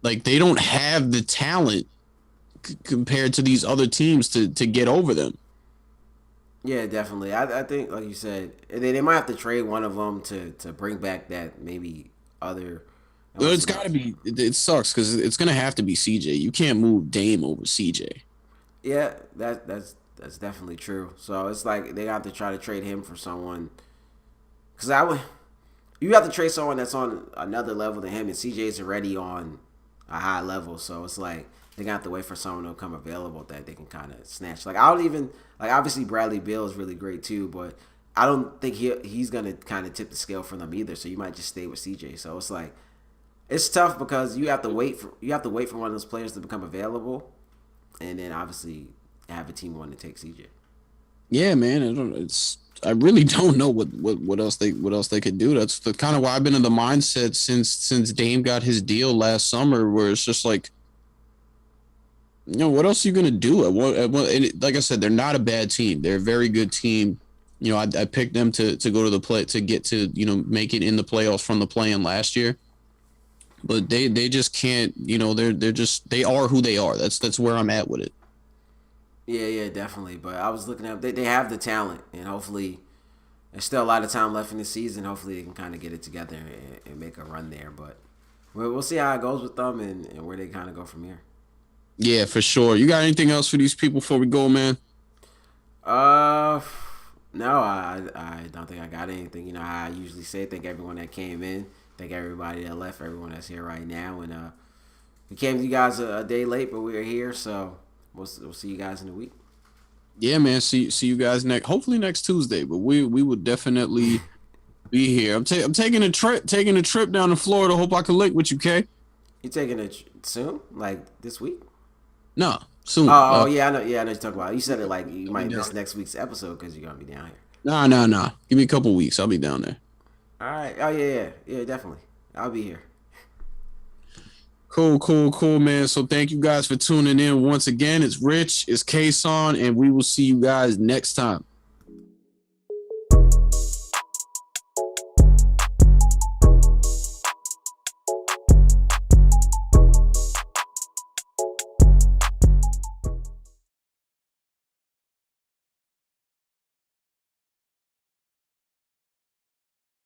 like, they don't have the talent compared to these other teams to get over them.
Yeah, definitely. I think, like you said, they might have to trade one of them to bring back that maybe other.
Well, it's got to be. It sucks because it's gonna have to be CJ. You can't move Dame over CJ.
Yeah, that's definitely true. So it's like they have to try to trade him for someone. Because you have to trade someone that's on another level than him, and CJ's already on a high level. So it's like they got to wait for someone to come available that they can kind of snatch. Like, I don't even like, obviously Bradley Beal is really great too, but I don't think he's gonna kind of tip the scale for them either. So you might just stay with CJ. So it's like it's tough because you have to wait for one of those players to become available, and then obviously have a team wanting to take CJ.
Yeah, man. I really don't know what else they could do. That's the kind of why I've been in the mindset since Dame got his deal last summer, where it's just like, what else are you gonna do? Like I said, they're not a bad team. They're a very good team. I picked them to go to the play to get to make it in the playoffs from the play-in last year, but they just can't. They are who they are. That's where I'm at with it.
Yeah, definitely. But I was looking up. They have the talent, and hopefully, there's still a lot of time left in the season. Hopefully, they can kind of get it together and make a run there. But we'll see how it goes with them and where they kind of go from here.
Yeah, for sure. You got anything else for these people before we go, man?
No, I don't think I got anything. I usually say thank everyone that came in, thank everybody that left, everyone that's here right now, and we came to you guys a day late, but we are here, so we'll see you guys in a week.
Yeah, man. See you guys hopefully next Tuesday, but we will definitely be here. I'm taking a trip down to Florida. Hope I can link with you, Kay.
You taking it soon? Like this week?
No, soon.
Yeah, I know you're talking about. You said it like you might miss next week's episode because you're gonna be down here.
Nah. Give me a couple weeks. I'll be down there.
All right. Oh yeah, definitely. I'll be here.
Cool, man. So thank you guys for tuning in once again. It's Rich, it's Kayson, and we will see you guys next time.